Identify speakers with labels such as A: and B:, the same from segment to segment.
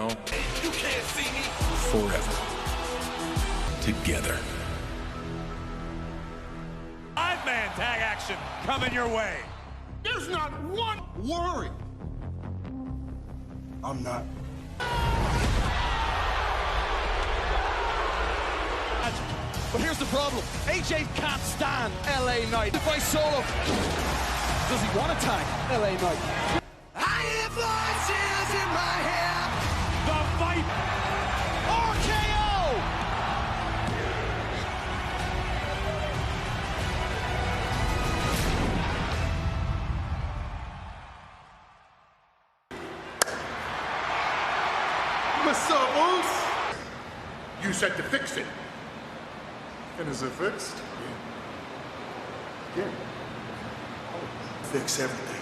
A: now.
B: You can't see me.
A: Forever. Together.
B: 5-man tag action coming your way.
C: There's not one worry. I'm not.
D: But here's the problem. AJ can't stand LA Knight. By Solo. Does he want to tag LA Knight?
B: I hear voices in my head. The fight.
D: RKO!
C: What's up, Moose? You said to fix it. And is it fixed? Yeah. Fix everything.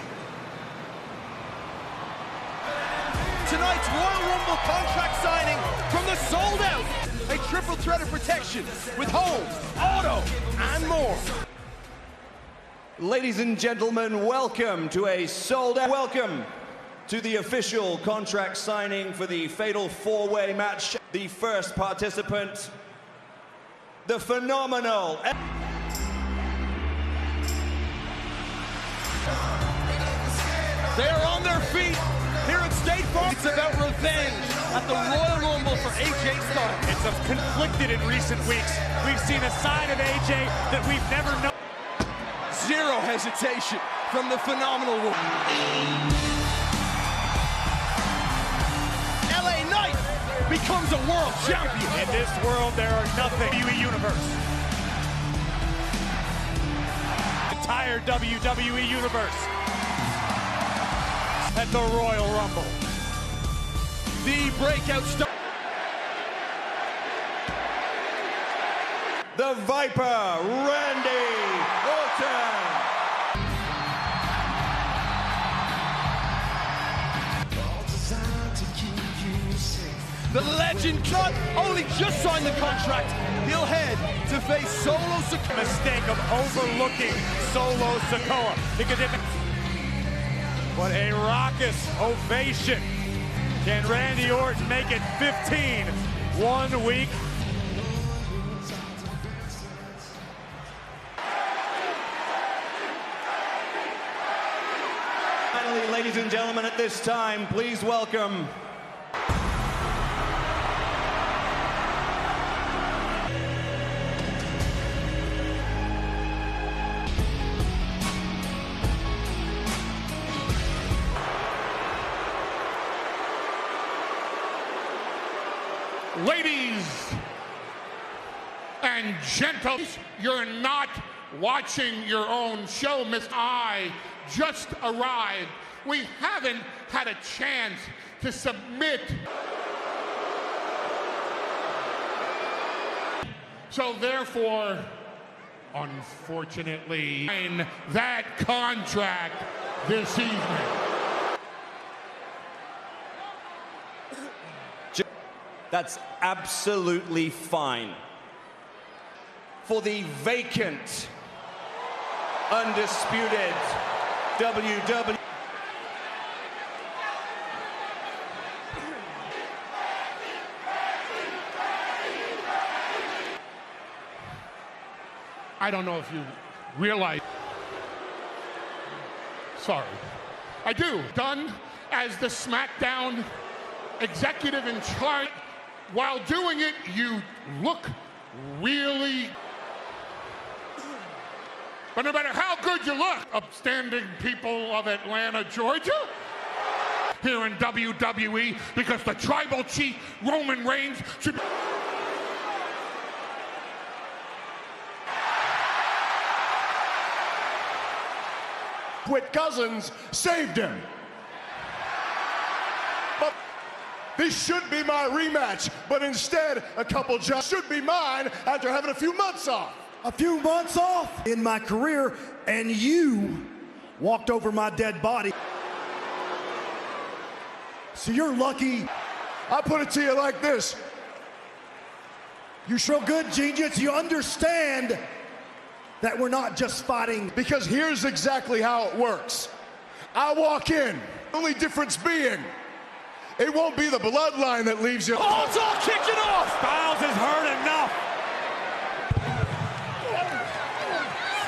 D: Tonight's Royal Rumble contract signing from the Sold Out. A triple threat of protection with home, auto, and more.
E: Ladies and gentlemen, welcome to a Sold Out. Welcome to the official contract signing for the Fatal 4-Way match. The first participant, the phenomenal.
D: They are on their feet here at State Farm. It's about revenge at the Royal Rumble for AJ Styles.
B: It's conflicted in recent weeks. We've seen a side of AJ that we've never known.
D: Zero hesitation from the phenomenal woman. LA Knight becomes a world champion.
B: In this world, there are nothing. WWE Universe. Entire WWE Universe. At the Royal Rumble.
D: The breakout star.
E: The Viper, Randy Orton.
D: The legend cut only just signed the contract. He'll head to face Solo Sikoa.
B: Mistake of overlooking Solo Sikoa. Because but a raucous ovation. Can Randy Orton make it 15 1 week?
E: Finally, ladies and gentlemen, at this time, please welcome
C: Ladies and gentlemen, you're not watching your own show, Miss. I just arrived. We haven't had a chance to submit. So therefore, unfortunately, sign that contract this evening.
E: That's absolutely fine. For the vacant, undisputed WWE.
C: I don't know if you realize. Sorry. I do. Done as the SmackDown executive in charge. While doing it, you look really. But no matter how good you look, upstanding people of Atlanta, Georgia, here in WWE, because the tribal chief, Roman Reigns, should. With Cousins saved him. But this should be my rematch, but instead, a couple jobs should be mine after having a few months off.
F: A few months off in my career, and you walked over my dead body. So you're lucky.
C: I put it to you like this.
F: You show good, genius. You understand that we're not just fighting.
C: Because here's exactly how it works. I walk in, only difference being,
G: It won't be the bloodline that leaves you.
D: Oh, it's all kicking off!
B: Styles has heard enough.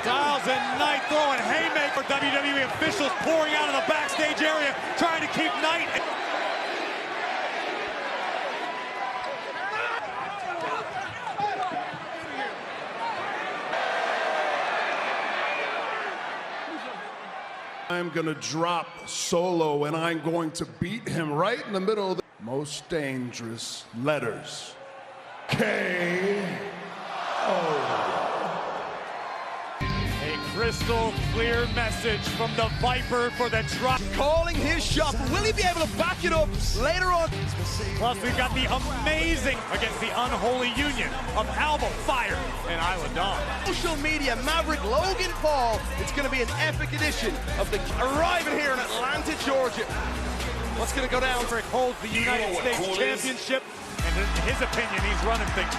B: Styles and Knight throwing haymaker. WWE officials pouring out of the backstage area, trying to keep Knight.
G: I'm going to drop Solo, and I'm going to beat him right in the middle of the most dangerous letters.
B: A crystal clear message from the Viper for the drop.
D: Calling his shot, but will he be able to back it up later on?
B: Plus, we've got the amazing against the unholy union of Alba Fire and Isla Dawn.
D: Social media maverick Logan Paul. It's going to be an epic edition of the arriving here in Atlanta, Georgia. What's going to go down?
B: Rick holds the United States Championship, and in his opinion, he's running things.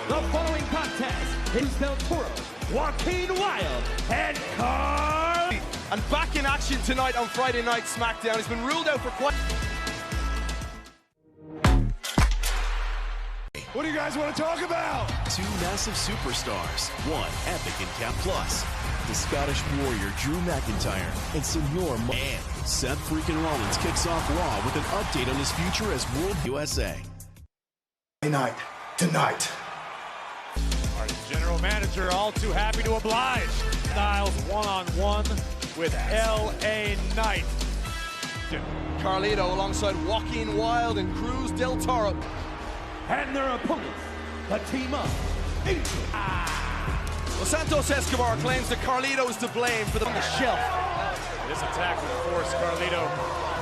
H: The following contest is Del Toro, Joaquin Wilde, and Carl.
D: And back in action tonight on Friday Night SmackDown. He's been ruled out for quite...
F: What do you guys want to talk about?
A: Two massive superstars, one epic in Cap Plus. The Scottish Warrior Drew McIntyre and Senor and Seth freaking Rollins kicks off Raw with an update on his future as World USA.
F: Tonight.
B: Our general manager all too happy to oblige. Styles one-on-one with L.A. Knight.
D: Carlito alongside Joaquin Wilde and Cruz Del Toro.
H: And their opponents, the team of Angel.
D: Well, Santos Escobar claims that Carlito is to blame for the shelf.
B: This attack would force Carlito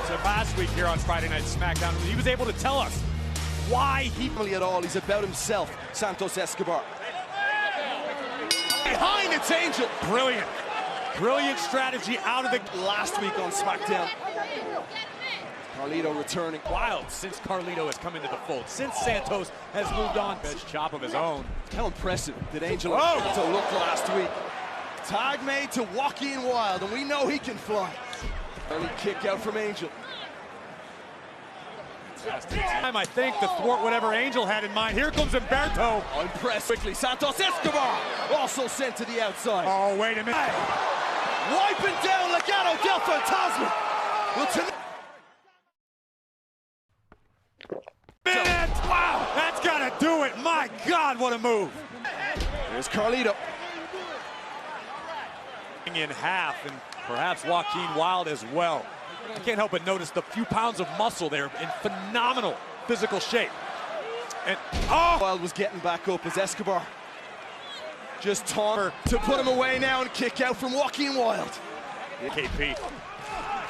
B: to last week here on Friday Night SmackDown. He was able to tell us why he...
D: At all, he's about himself, Santos Escobar. Behind it's Angel.
B: Brilliant. Brilliant strategy out of the...
D: Last week on SmackDown. Carlito returning.
B: Wild since Carlito has come into the fold. Since Santos has moved on. Best chop of his own.
D: How impressive did Angel to look last week. Tag made to Joaquin Wilde, and we know he can fly. Early kick out from Angel.
B: Time, I think, to thwart whatever Angel had in mind. Here comes Humberto.
D: Impressed quickly. Santos Escobar also sent to the outside.
B: Oh, wait a minute.
D: Wiping down Legado del Fantasma.
B: Man, wow, that's gotta do it. My God, what a move.
D: There's Carlito.
B: In half, and perhaps Joaquin Wilde as well. I can't help but notice the few pounds of muscle there in phenomenal physical shape. And
D: Wilde was getting back up as Escobar just taunted to put him away now and kick out from Joaquin Wilde.
B: KP.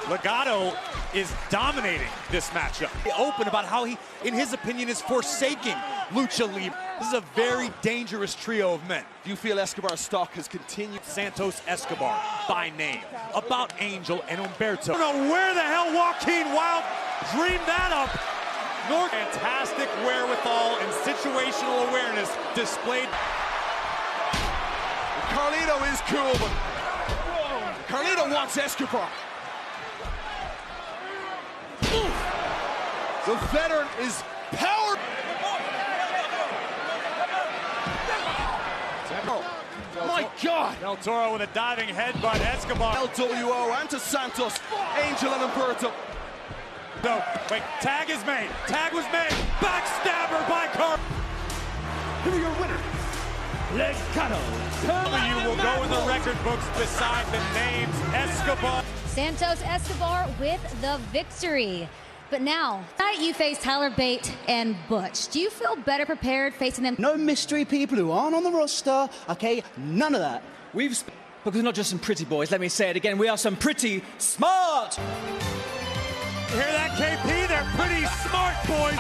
B: Legado is dominating this matchup. Open about how he, in his opinion, is forsaking Lucha Libre. This is a very dangerous trio of men.
D: Do you feel Escobar's stock has continued?
B: Santos Escobar, by name, about Angel and Humberto. I don't know where the hell Joaquin Wilde dreamed that up. Nor fantastic wherewithal and situational awareness displayed.
D: Carlito is cool, but Carlito wants Escobar. The veteran is powered. My God!
B: Del Toro with a diving headbutt. Escobar.
D: LWO and to Santos, Angel and Humberto.
B: No, wait, tag is made. Tag was made. Backstabber by Car.
H: Here are your winners, Legado.
B: You will go in the record books beside the names Escobar.
I: Santos Escobar with the victory. But now, tonight you face Tyler Bate and Butch. Do you feel better prepared facing them?
J: No mystery people who aren't on the roster, okay? None of that. Because we're not just some pretty boys, let me say it again, we are some pretty smart!
B: You hear that, KP? They're pretty smart, boys.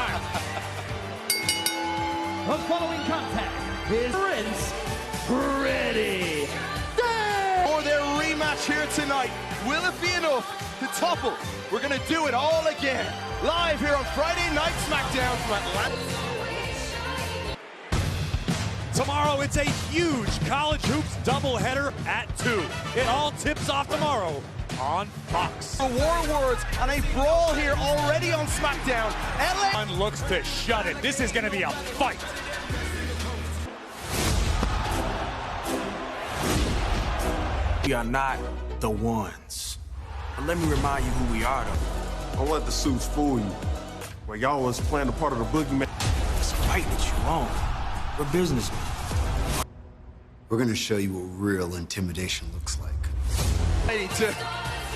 H: The following contest is Prince Pretty.
D: For their rematch here tonight, will it be enough to topple? We're going to do it all again. Live here on Friday Night SmackDown from Atlanta.
B: Tomorrow, it's a huge college hoops doubleheader at 2. It all tips off tomorrow on Fox.
D: The war words and a brawl here already on SmackDown. LA
B: looks to shut it. This is going to be a fight.
K: We are not the ones. But let me remind you who we are, though.
L: Don't let the suits fool you. Well, y'all was playing a part of the boogeyman.
K: It's a fight that you own. We're businessmen.
M: We're gonna show you what real intimidation looks like.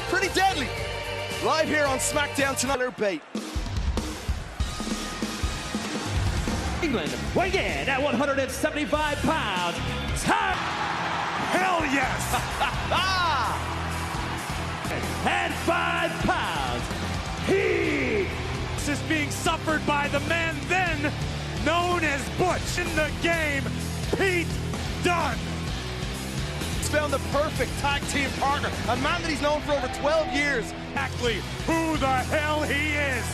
D: Pretty Deadly. Live here on SmackDown tonight. Tyler Bate.
H: England, weighing in at 175 pounds.
B: Hell yes!
H: And 5 pounds. He
B: is being suffered by the man then known as Butch in the game, Pete Dunne.
D: He's found the perfect tag team partner, a man that he's known for over 12 years.
B: Exactly who the hell he is.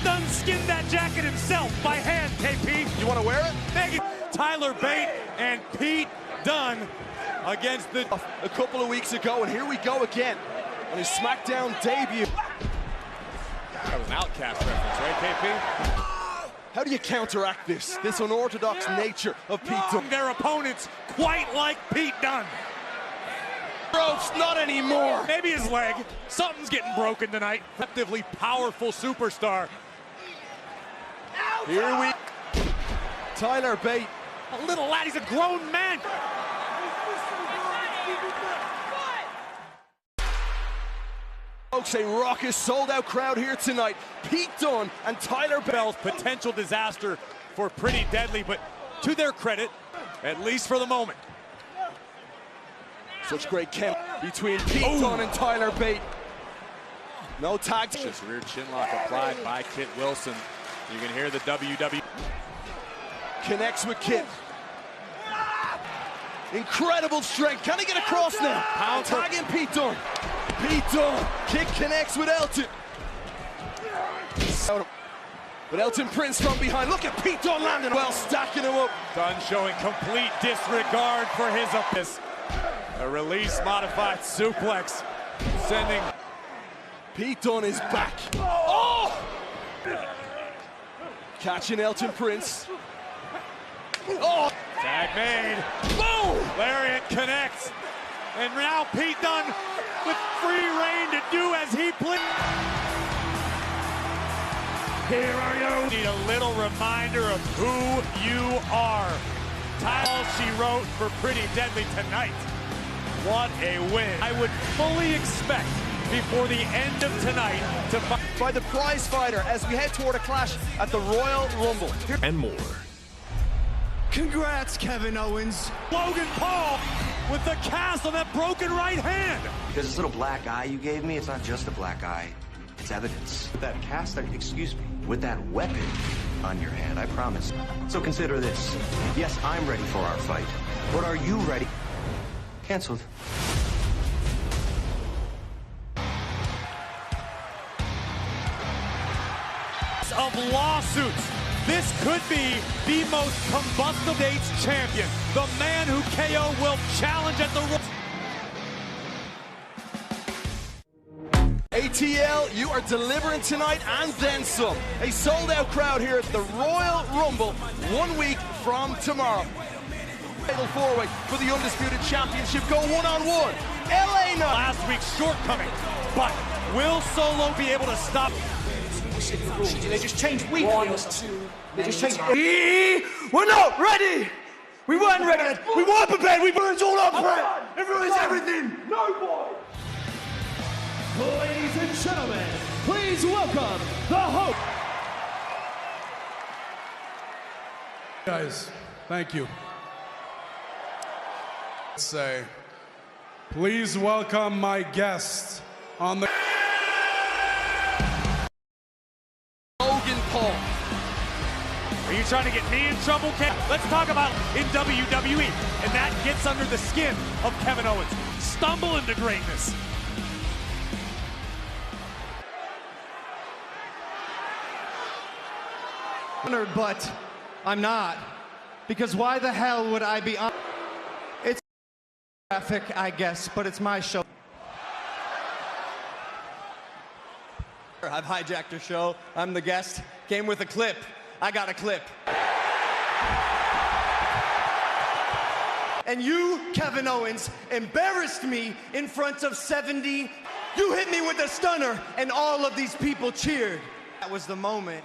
B: Dunne skinned that jacket himself by hand, KP.
D: You want to wear it?
B: Thank you. Tyler Bate and Pete Dunne against the...
D: A couple of weeks ago, and here we go again on his SmackDown debut.
B: That was an Outcast reference, right, KP?
D: How do you counteract this unorthodox nature of Pete Dunne?
B: Their opponents quite like Pete Dunne.
D: Ropes, not anymore.
B: Maybe his leg. Something's getting broken tonight. Effectively powerful superstar.
D: Here we... Tyler Bate.
B: A little lad, he's a grown man.
D: Folks, a raucous, sold-out crowd here tonight. Pete Dunne and Tyler Bate.
B: Potential disaster for Pretty Deadly, but to their credit, at least for the moment.
D: Such great chem between Pete Dunne and Tyler Bate. No tag.
B: Just rear chin lock applied by Kit Wilson. You can hear the WWE.
D: Connects with Kit. Incredible strength. Can he get across now? Tagging Pete Dunne. Pete Dunne. Kick connects with Elton. But Elton Prince from behind. Look at Pete Dunne landing well, stacking him up.
B: Dunne showing complete disregard for his opponent. A release modified suplex. Sending.
D: Pete Dunne is back. Oh! Catching Elton Prince. Oh!
B: Tag made.
D: Boom!
B: Lariat connects. And now Pete Dunne with free reign to do as he pleases. Here are you. Need a little reminder of who you are. All she wrote for Pretty Deadly tonight. What a win. I would fully expect before the end of tonight to fight
D: by the prize fighter as we head toward a clash at the Royal Rumble.
A: And more.
F: Congrats, Kevin Owens.
B: Logan Paul with the cast on that broken right hand.
N: Because this little black eye you gave me, it's not just a black eye. It's evidence. That cast, excuse me, with that weapon on your hand, I promise. So consider this. Yes, I'm ready for our fight. But are you ready? Canceled.
B: Of lawsuits. This could be the most combustible dates champion. The man who KO will challenge at the...
D: ATL, you are delivering tonight and then some. A sold-out crowd here at the Royal Rumble 1 week from tomorrow. Fatal four-way for the Undisputed Championship. Go one-on-one. LA Knight.
B: Last week's shortcoming. But will Solo be able to stop...
J: They just changed week wheels. They just changed. We're not ready. We weren't ready. We weren't prepared. We weren't all up for it. It ruins everything.
H: No boy. Ladies and gentlemen, please welcome the host.
G: Guys, thank you. Let's say, please welcome my guest on the...
D: Logan Paul.
B: Are you trying to get me in trouble, Kevin? Let's talk about in WWE. And that gets under the skin of Kevin Owens. Stumble into greatness.
O: Honored, but I'm not. Because why the hell would I be on? It's traffic, I guess, but it's my show. I've hijacked your show. I'm the guest. Came with a clip. I got a clip. And you, Kevin Owens, embarrassed me in front of 70. You hit me with a stunner, and all of these people cheered. That was the moment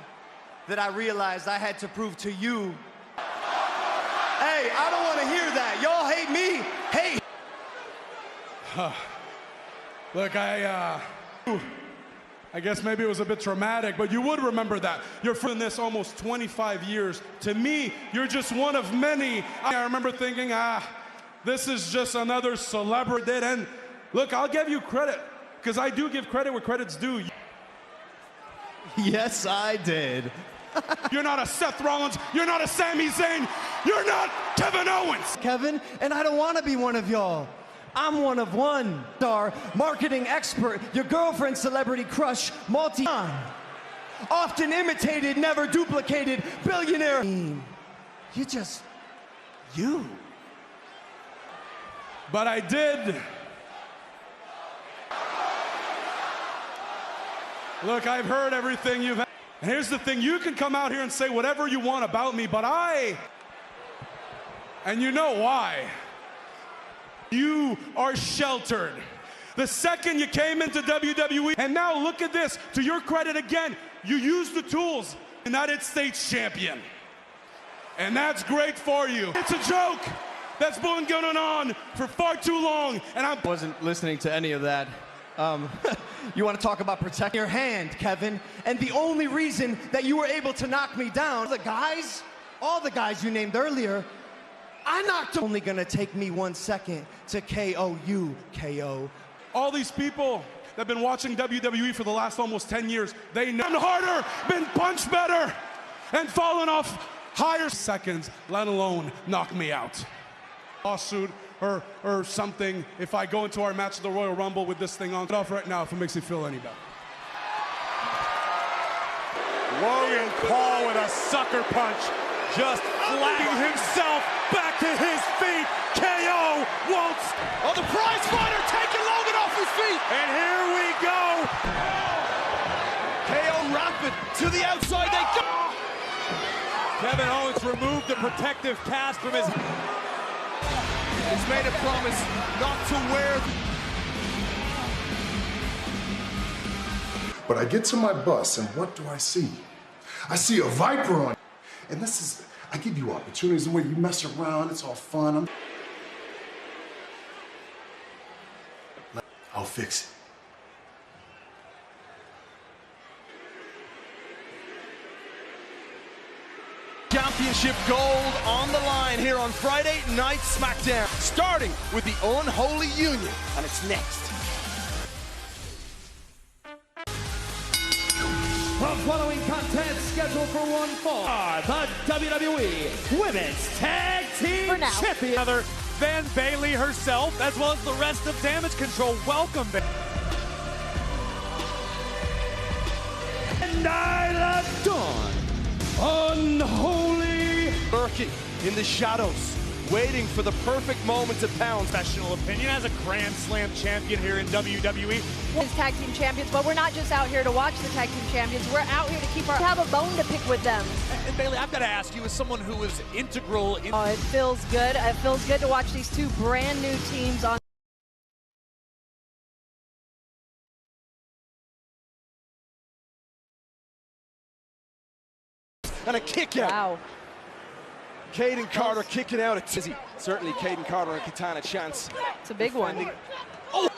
O: that I realized I had to prove to you. Hey, I don't want to hear that. Y'all hate me. Hey.
P: Look, I guess maybe it was a bit traumatic, but you would remember that. You're from this almost 25 years. To me, you're just one of many. I remember thinking, this is just another celebrity. And look, I'll give you credit, because I do give credit where credit's due.
O: Yes, I did.
P: You're not a Seth Rollins. You're not a Sami Zayn. You're not Kevin Owens.
O: Kevin, and I don't want to be one of y'all. I'm one of one. Star, marketing expert, your girlfriend's celebrity crush, often imitated, never duplicated, billionaire. You just, you.
P: But I did. Look, I've heard everything you've had. And here's the thing, you can come out here and say whatever you want about me, but and you know why. You are sheltered. The second you came into WWE, and now look at this, to your credit again, you used the tools. United States champion. And that's great for you. It's a joke that's been going on for far too long, and I
O: wasn't listening to any of that. You want to talk about protecting your hand, Kevin, and the only reason that you were able to knock me down, all the guys you named earlier, I knocked them. Only gonna take me 1 second to KO you, KO.
P: All these people that have been watching WWE for the last almost 10 years, they know harder, been punched better, and fallen off higher seconds, let alone knock me out. Lawsuit or something if I go into our match of the Royal Rumble with this thing on. Get off right now if it makes you feel any better.
B: Logan Paul with a sucker punch, just flattening himself back to his feet. KO won't.
D: Oh, the prize fighter taking Logan off his feet.
B: And here we go.
D: KO rapid to the outside. They go.
B: Kevin Owens removed the protective cast from his.
D: He's made a promise not to wear.
G: But I get to my bus, and what do I see? I see a Viper on. And this is, I give you opportunities where you mess around, it's all fun. I'll fix it.
D: Championship gold on the line here on Friday Night SmackDown, starting with the Unholy Union, and it's next.
H: The following contest scheduled for one fall are the WWE Women's Tag Team Champions.
B: Another Van Bailey herself, as well as the rest of Damage Control. Welcome,
H: and Isla Dawn, Unholy.
D: Lurking in the shadows, waiting for the perfect moment to pound.
B: Professional opinion as a Grand Slam champion here in WWE.
Q: As tag team champions, but we're not just out here to watch the tag team champions. We're out here to keep our have a bone to pick with them.
B: And Bailey, I've got to ask you, as someone who was integral in.
Q: Oh, it feels good. It feels good to watch these two brand new teams on.
D: And a kick out.
Q: Wow.
D: Caden Carter kicking out at Tizzy. Certainly Caden Carter and Katana Chance.
Q: It's a big one.
D: Oh!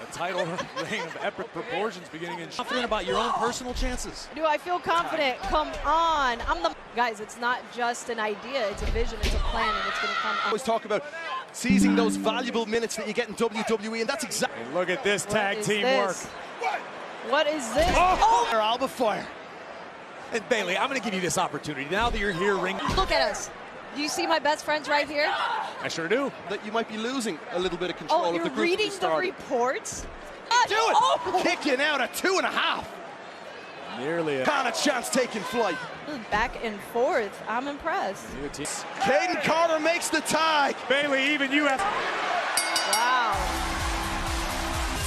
B: A title reign of epic proportions beginning in. Confident about your own personal chances?
Q: Do I feel confident? Come on. I'm the guys, it's not just an idea, it's a vision, it's a plan, and it's gonna come.
D: I always talk about seizing those valuable minutes that you get in WWE, and that's exactly.
B: Look at this tag team work.
Q: What is this?
D: Oh! Alba Fire.
B: And Bailey, I'm going to give you this opportunity now that you're here.
Q: Look at us. Do you see my best friends right here?
B: I sure do.
D: That you might be losing a little bit of control of the group.
Q: Oh, you're reading the reports?
D: Do it! Oh. Kicking out at 2.5.
B: Nearly a
D: kind of chance taking flight.
Q: Back and forth. I'm impressed.
D: Caden Carter makes the tag.
B: Bailey, even you have.
Q: Wow.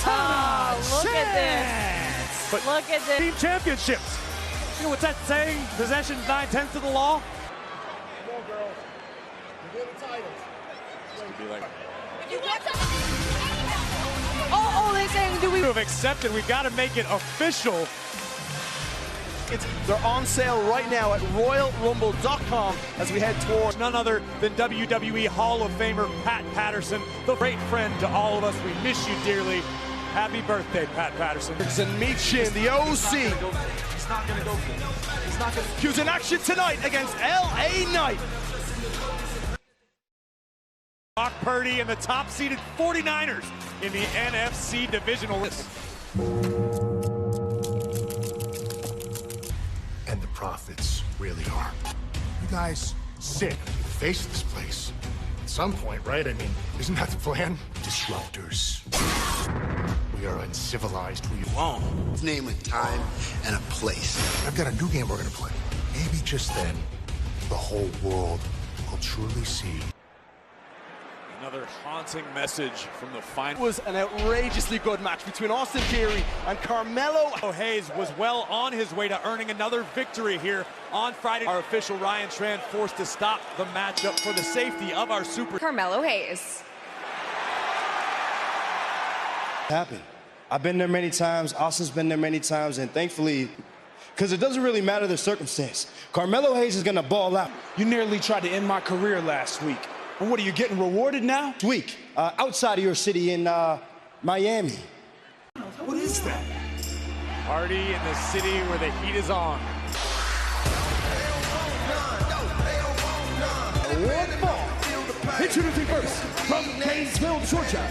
Q: Oh, look at this.
B: But
Q: look at this.
B: Team championships. You know what's that saying? Possession's 9/10 of the law.
F: Come on, girls. You get the titles.
B: This could be like.
Q: Oh, they're saying, do we
B: have accepted? We've got to make it official.
D: They're on sale right now at RoyalRumble.com as we head towards
B: none other than WWE Hall of Famer Pat Patterson, the great friend to all of us. We miss you dearly. Happy birthday, Pat Patterson.
D: And Michin, the OC.
J: He's not going to go for it. He's not going to.
D: Who's in action tonight against LA Knight.
B: Brock Purdy and the top-seeded 49ers in the NFC divisional list.
G: And the profits really are. You guys sit at the face of this place. At some point, right? I mean, isn't that the plan? Disruptors. We are uncivilized. We wrong.
M: Name a time and a place.
G: I've got a new game we're gonna play. Maybe just then, the whole world will truly see.
B: Another haunting message from the final.
D: It was an outrageously good match between Austin Theory and Carmelo
B: Hayes was well on his way to earning another victory here on Friday. Our official Ryan Tran forced to stop the matchup for the safety of our super
Q: Carmelo Hayes.
J: Happen. I've been there many times. Austin's been there many times, and thankfully, because it doesn't really matter the circumstance. Carmelo Hayes is going to ball out.
K: You nearly tried to end my career last week. And what are you getting rewarded now?
J: Week, outside of your city in Miami.
K: What is that?
B: Party in the city where the heat is on.
F: One ball. Introducing first from Gainesville, Georgia.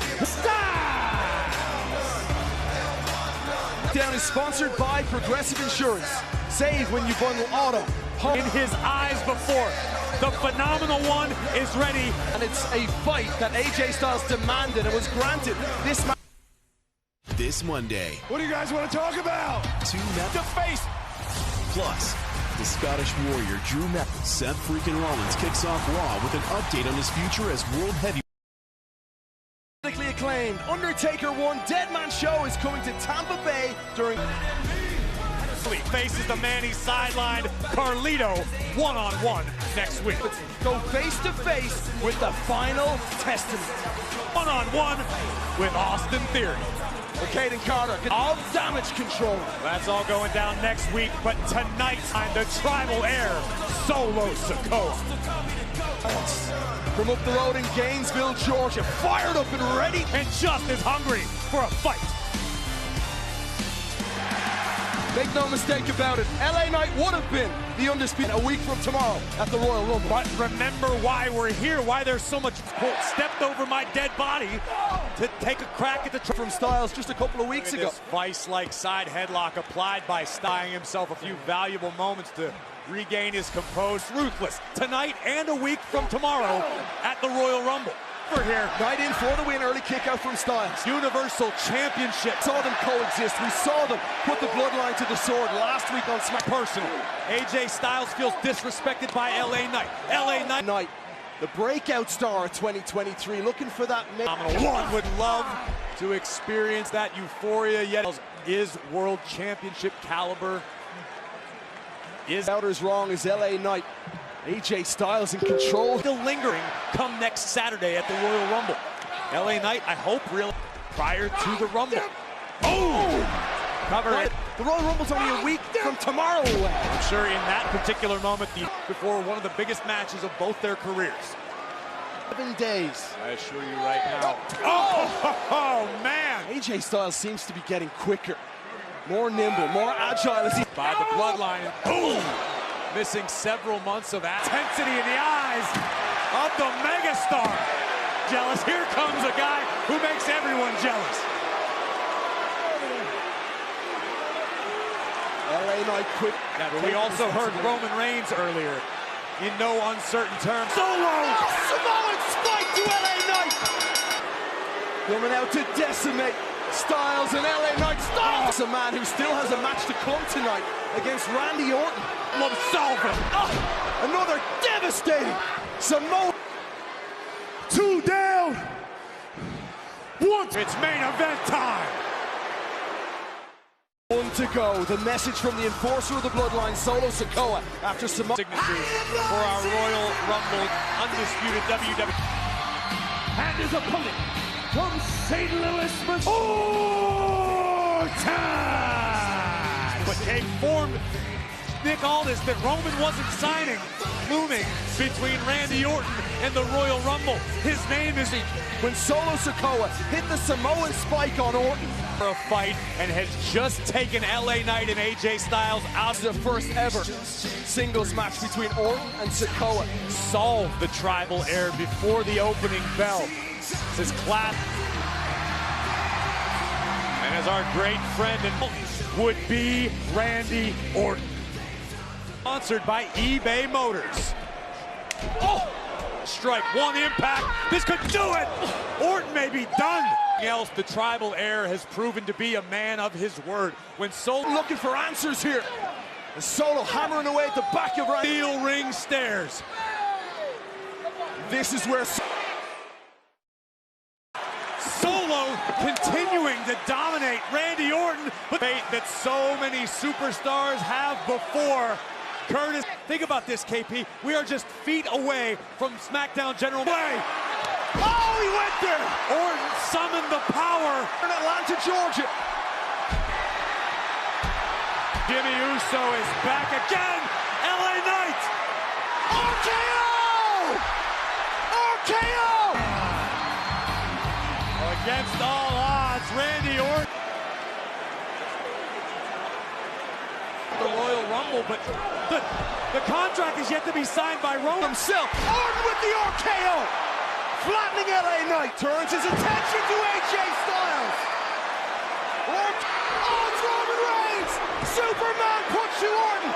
D: Down is sponsored by Progressive Insurance. Save when you bundle auto.
B: In his eyes before. The phenomenal one is ready.
D: And it's a fight that AJ Styles demanded and was granted.
A: This Monday.
F: What do you guys want to talk about?
A: Two men to face. Plus, the Scottish Warrior Drew McIntyre. Seth freaking Rollins kicks off Raw with an update on his future as World Heavyweight.
D: Critically acclaimed Undertaker 1 Deadman Show is coming to Tampa Bay during.
B: Faces the man he sidelined, Carlito, one-on-one next week.
D: Go face-to-face with the Final Testament.
B: One-on-one with Austin Theory.
D: Caden Carter, all damage control.
B: That's all going down next week, but tonight on the Tribal Heir, Solo Sikoa.
D: From up the road in Gainesville, Georgia, fired up and ready.
B: And just as hungry for a fight.
D: Make no mistake about it, LA Knight would have been the undisputed a week from tomorrow at the Royal Rumble.
B: But remember why we're here, why there's so much stepped over my dead body to take a crack at the
D: from Styles just a couple of weeks ago.
B: This vice-like side headlock applied by Styles himself a few valuable moments to regain his composure. Ruthless tonight and a week from tomorrow at the Royal Rumble. We're here.
D: Knight in for the win, early kick out from Styles.
B: Universal Championship.
D: Saw them coexist. We saw them put the bloodline to the sword last week on SmackDown.
B: Personal. AJ Styles feels disrespected by LA Knight. LA Knight,
D: the breakout star of 2023, looking for that.
B: One would love to experience that euphoria. Yet is World Championship caliber.
D: Is out as wrong as LA Knight. AJ Styles in control.
B: Still lingering come next Saturday at the Royal Rumble. LA Knight, I hope, real prior to the Rumble. Oh! Cover it.
D: The Royal Rumble's only a week from tomorrow away.
B: I'm sure in that particular moment, before one of the biggest matches of both their careers.
D: 7 days.
B: I assure you right now. Oh, man!
D: AJ Styles seems to be getting quicker, more nimble, more agile as he
B: by the bloodline. Boom! Missing several months of intensity in the eyes of the megastar. Jealous. Here comes a guy who makes everyone jealous.
D: LA Knight quick.
B: Yeah, but we also heard Roman Reigns earlier in no uncertain terms.
D: Solo! Samoan spike to LA Knight! Coming out to decimate Styles and LA Knight. Styles! A man who still has a match to come tonight against Randy Orton.
B: Monsalva.
D: Another devastating Samoan.
F: 2 down. 1.
B: It's main event time.
D: 1 to go. The message from the enforcer of the bloodline, Solo Sikoa, after some
B: signatures for our Royal Rumble undisputed WWE.
H: And his opponent from St. Louis, Missouri,
B: But they formed Nick Aldis that Roman wasn't signing, looming between Randy Orton and the Royal Rumble. His name is
D: when Solo Sikoa hit the Samoan spike on Orton
B: for a fight and has just taken LA Knight and AJ Styles out.
D: The first ever singles match between Orton and Sikoa.
B: Solved the tribal error before the opening bell. This clap. And as our great friend and would be Randy Orton. Sponsored by eBay Motors. Oh! Strike, one impact. This could do it. Orton may be done. Else, the tribal heir has proven to be a man of his word. When Solo
D: looking for answers here. And Solo hammering away at the back of Randy.
B: Steel ring stairs.
D: This is where
B: Solo continuing to dominate Randy Orton, but that so many superstars have before. Curtis, think about this, KP. We are just feet away from SmackDown General.
D: Oh, he went there!
B: Orton summoned the power.
D: In Atlanta, Georgia.
B: Jimmy Uso is back again. LA Knight.
D: RKO! RKO!
B: Against all odds, Randy Orton. The Royal Rumble, but the contract is yet to be signed by Roman
D: himself. Orton with the RKO, flattening LA Knight. Turns his attention to AJ Styles. Oh, it's Roman Reigns. Superman punch to Orton.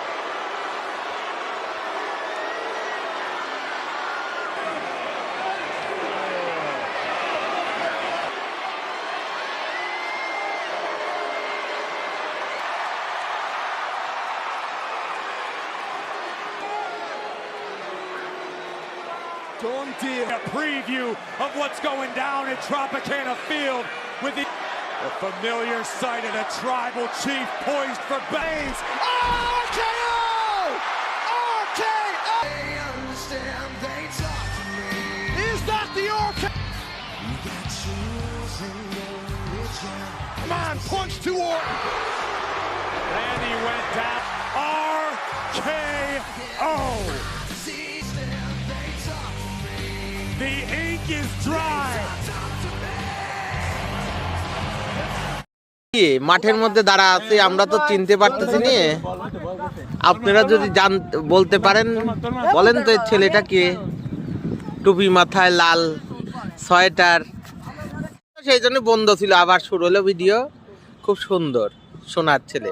D: Done deal.
B: A preview of what's going down at Tropicana Field with the familiar sight of the tribal chief poised for Baines.
D: RKO! RKO! Is that the RKO? Man, punch to Orton.
B: Randy went down. RKO! The ink is dry.
R: মাঠের মধ্যে দাঁড়া আছে, আমরা তো চিনতে পারতেছি না। আপনারা যদি বলতে পারেন, বলেন তো এই ছেলেটা কে? টুপি মাথায়, লাল সোয়েটার। সেই জন্য বন্ধ ছিল, আবার শুরু হলো ভিডিও। খুব সুন্দর, সোনার ছেলে।